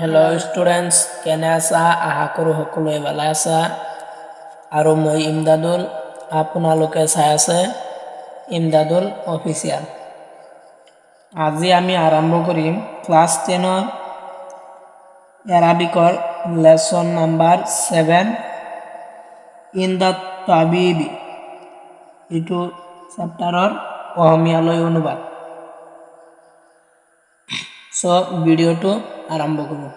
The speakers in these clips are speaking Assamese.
हेलो स्टूडेंट्स केने आसा आशा करो সকলোৱে ভালে আছা আৰু মই ইমদাদুল আপোনালোকে চাই আছে ইমদাদুল অফিচিয়াল। আজি আমি আৰম্ভ কৰিম ক্লাস 10 ৰ এৰাবিকৰ লেসন নাম্বাৰ 7 ইন দা তাবিবি ইটো চেপ্টাৰৰ অসমীয়ালৈ অনুবাদ। সো ভিডিওটো আৰম্ভ কৰোঁ।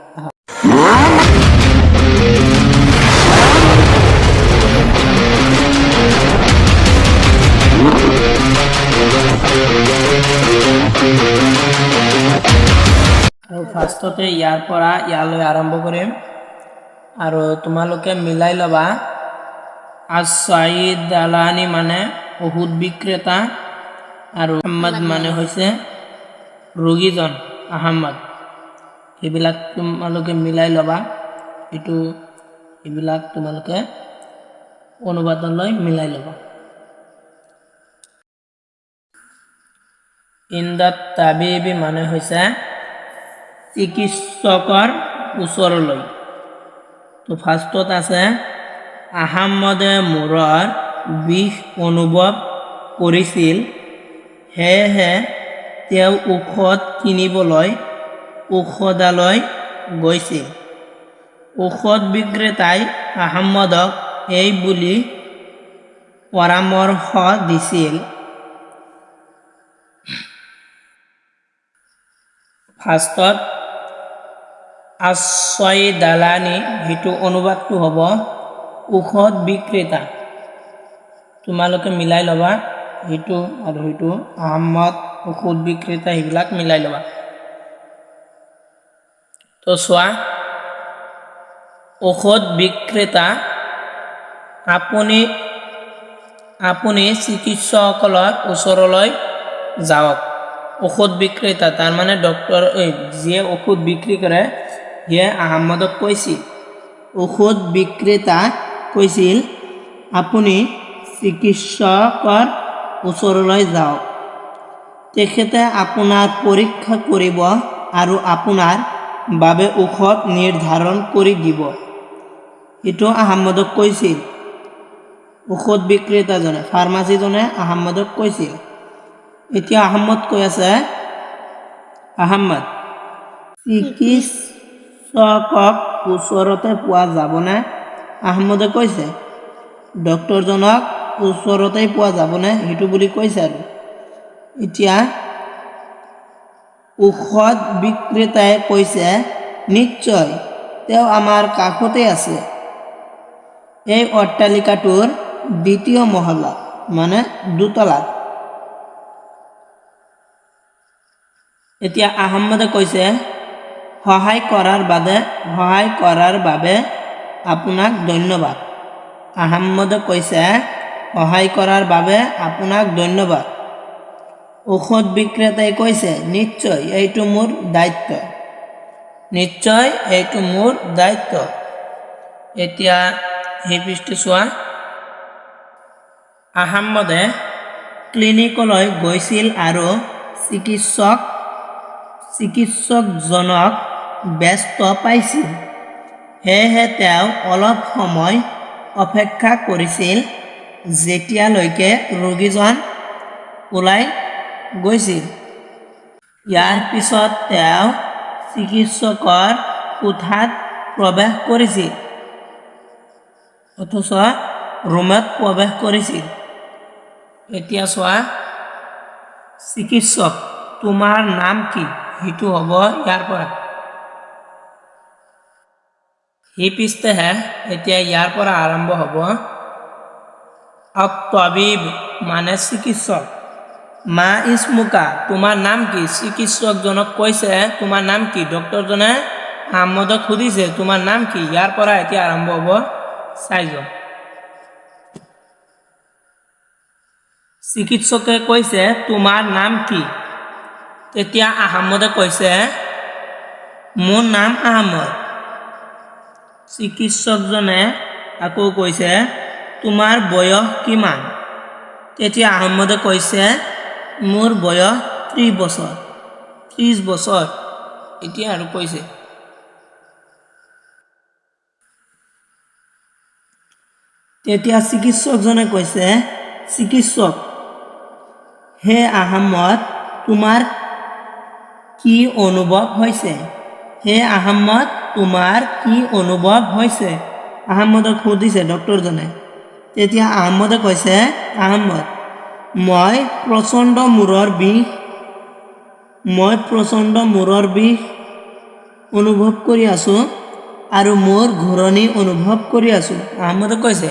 আৰু ফাৰ্ষ্টতে ইয়াৰ পৰা ইয়ালৈ আৰম্ভ কৰিম আৰু তোমালোকে মিলাই ল'বা। আছ-ছাইদ দালানি মানে ঔষধ বিক্ৰেতা আৰু আহমদ মানে হৈছে ৰোগীজন আহমদ। এইবিলাক তোমালোকে মিলাই ল'বা, এইবিলাক তোমালোকে অনুবাদলৈ মিলাই ল'বা। ইনদাত তাবিবি মানে হৈছে চিকিৎসকৰ ওচৰলৈ। তো ফাৰ্ষ্টত আছে আহমদে মূৰৰ বিষ অনুভৱ কৰিছিল, সেয়েহে তেওঁ ঔষধ কিনিবলৈ ঔষধালয় গৈছিল। ঔষধ বিক্ৰেতাই আহমদক এই বুলি পৰামৰ্শ দিছিল। ফাৰ্ষ্টত আছ-ছাইদ দালানি, সেইটো অনুবাদটো হ'ব ঔষধ বিক্ৰেতা। তোমালোকে মিলাই ল'বা সেইটো আৰু সেইটো আহমদ ঔষধ বিক্ৰেতা সেইবিলাক মিলাই ল'বা। তো চোৱা, ঔষধ বিক্ৰেতা আপুনি চিকিৎসকসকলৰ ওচৰলৈ যাওক। ঔষধ বিক্ৰেতা তাৰ মানে ডক্টৰ, যিয়ে ঔষধ বিক্ৰী কৰে সিয়ে আহমদক কৈছিল, ঔষধ বিক্ৰেতা কৈছিল আপুনি চিকিৎসকৰ ওচৰলৈ যাওক, তেখেতে আপোনাৰ পৰীক্ষা কৰিব আৰু আপোনাৰ বাবে ঔষধ নিৰ্ধাৰণ কৰি দিব। এইটো আহমদক কৈছিল, ঔষধ বিক্ৰেতাজনে, ফাৰ্মাচীজনে আহমদক কৈছিল। এতিয়া আহমদ কৈ আছে, আহমদ চিকিৎসকক ওচৰতে পোৱা যাবনে? আহমদে কৈছে ডক্টৰজনক ওচৰতেই পোৱা যাবনে, সেইটো বুলি কৈছে। আৰু এতিয়া ঔষধ বিক্ৰেতাই কৈছে নিশ্চয়, তেওঁ আমাৰ কাষতে আছে, এই অট্টালিকাটোৰ দ্বিতীয় মহলাত, মানে দোতলাত। এতিয়া আহমদে কৈছে সহায় কৰাৰ বাবে আপোনাক ধন্যবাদ। আহমদে কৈছে সহায় কৰাৰ বাবে আপোনাক ধন্যবাদ। ঔষধ বিক্ৰেতাই কৈছে নিশ্চয়, এইটো মোৰ দায়িত্ব, নিশ্চয় এইটো মোৰ দায়িত্ব। এতিয়া সেই পৃষ্ঠে চোৱা, আহমদে ক্লিনিকলৈ গৈছিল আৰু চিকিৎসকজনক ব্যস্ত পাইছিল, সেয়েহে তেওঁ অলপ সময় অপেক্ষা কৰিছিল যেতিয়ালৈকে ৰোগীজন ওলাই গৈছিল। ইয়াৰ পিছত তেওঁ চিকিৎসকৰ কোঠাত প্ৰৱেশ কৰিছিল, ৰুমত প্ৰৱেশ কৰিছিল। এতিয়া চোৱা, চিকিৎসক তোমাৰ নাম কি, সেইটো হ'ব ইয়াৰ পৰা। সেই পৃষ্ঠেহে এতিয়া ইয়াৰ পৰা আৰম্ভ হ'ব। আত-তাবিব মানে চিকিৎসক। মা ইসমুকা, তোমাৰ নাম কি? চিকিৎসকজনক কৈছে তোমাৰ নাম কি? ডক্টৰজনে আহমদক সুধিছে তোমাৰ নাম কি? ইয়াৰ পৰা এতিয়া আৰম্ভ হ'ব। চাই যোৱা, চিকিৎসকে কৈছে তোমাৰ নাম কি? তেতিয়া আহমদে কৈছে মোৰ নাম আহমদ। চিকিৎসকজনে আকৌ কৈছে তোমাৰ বয়স কিমান? তেতিয়া আহমদে কৈছে মোৰ বয়স 30 বছৰ। এতিয়া আৰু কৈছে তেতিয়া চিকিৎসকজনে কৈছে, চিকিৎসক হে আহমদ, তোমাৰ কি অনুভৱ হৈছে? হে আহমদ, তোমাৰ কি অনুভৱ হৈছে? আহমদক সুধিছে ডক্টৰজনে। তেতিয়া আহমদে কৈছে, আহমদ, মই প্ৰচণ্ড মূৰৰ বিষ অনুভৱ কৰি আছোঁ আৰু মোৰ ঘূৰণি অনুভৱ কৰি আছোঁ। আহমদে কৈছে।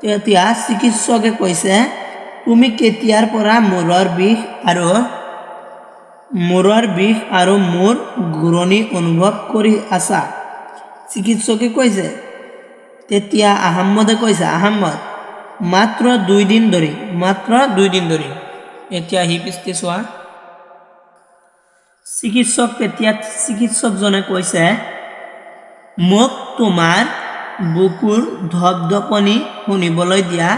তেতিয়া চিকিৎসকে কৈছে, তুমি কেতিয়াৰ পৰা মূৰৰ বিষ আৰু মূৰ ঘূৰণি অনুভৱ কৰি আছা? চিকিৎসকে কৈছে। তেতিয়া আহমদে কৈছে, আহমদ, মাত্ৰ 2 দিন ধৰি। এতিয়া আহি পিছতে চোৱা। চিকিৎসকজনে কৈছে, মোক তোমাৰ বুকুৰ ধপধপনি শুনিবলৈ দিয়া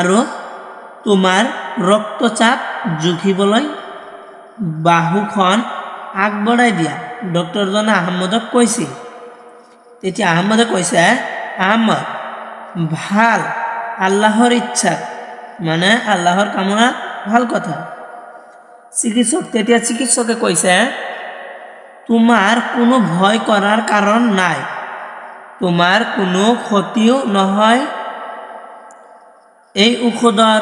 আৰু তোমাৰ ৰক্তচাপ জুখিবলৈ বাহুখন আগবঢ়াই দিয়া, ডক্টৰজনে আহমদক কৈছিল। তেতিয়া আহমদে কৈছে, আহমদ, ভাল, আল্লাহৰ ইচ্ছা, মানে আল্লাহৰ কামনা, ভাল কথা। তেতিয়া চিকিৎসকে কৈছে, তোমাৰ কোনো ভয় কৰাৰ কাৰণ নাই, তোমাৰ কোনো ক্ষতিও নহয়। এই ঔষধৰ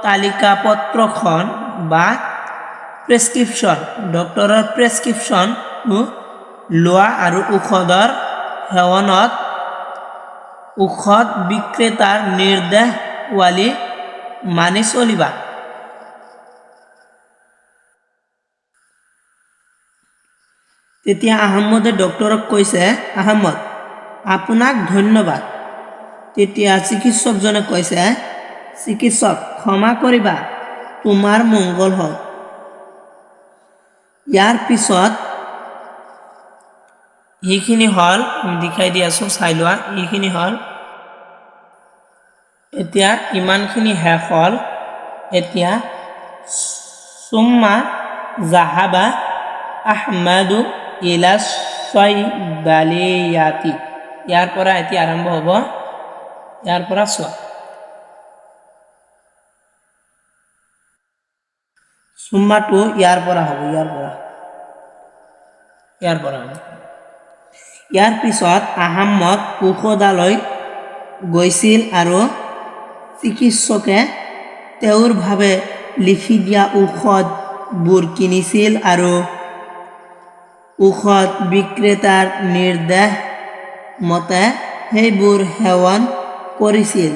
তালিকা পত্ৰখন বা প্ৰেছক্ৰিপশ্যন, ডক্টৰৰ প্ৰেছক্ৰিপশ্যনটো লোৱা আৰু ঔষধৰ সেৱনত ঔষধ বিক্ৰেতাৰ নিৰ্দেশাৱলী মানি চলিবা। তেতিয়া আহমদে ডক্টৰক কৈছে, আহমদ, আপোনাক ধন্যবাদ। তেতিয়া চিকিৎসকজনে কৈছে, চিকিৎসক, ক্ষমা কৰিবা, তোমাৰ মংগল হওক। ইয়াৰ পিছত এইখিনি হ'ল, দেখাই দি আছোঁ, চাই লোৱা। এইখিনি হ'ল, এতিয়া ইমানখিনি শেষ হ'ল। এতিয়া সুম্মা জাহাবা আহমাদু ইলা ছয়দালিয়াতি, ইয়াৰ পৰা এতিয়া আৰম্ভ হ'ব। ইয়াৰ পৰা চোৱা, সুম্মাটো ইয়াৰ পৰা হ'ব, ইয়াৰ পিছত আহমদ ঔষধালয় গৈছিল আৰু চিকিৎসকে তেওঁৰ বাবে লিখি দিয়া ঔষধবোৰ কিনিছিল আৰু ঔষধ বিক্ৰেতাৰ নিৰ্দেশ মতে সেইবোৰ সেৱন কৰিছিল।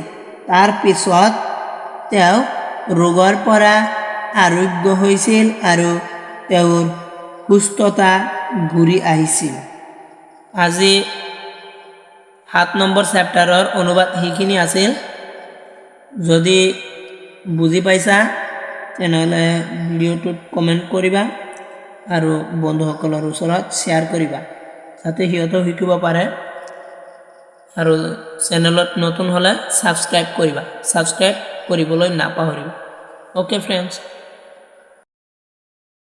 তাৰ পিছত তেওঁ ৰোগৰ পৰা আৰোগ্য হৈছিল আৰু তেওঁৰ সুস্থতা ঘূৰি আহিছিল। আজি 7 নম্বৰ চেপ্টাৰৰ অনুবাদ সেইখিনি আছিল। যদি বুজি পাইছা তেনেহ'লে ভিডিঅ'টোত কমেণ্ট কৰিবা আৰু বন্ধুসকলৰ ওচৰত শ্বেয়াৰ কৰিবা, যাতে সিহঁতেও শিকিব পাৰে। আৰু চেনেলত নতুন হ'লে ছাবস্ক্ৰাইব কৰিবা, ছাবস্ক্ৰাইব কৰিবলৈ নাপাহৰিবা। Okay friends.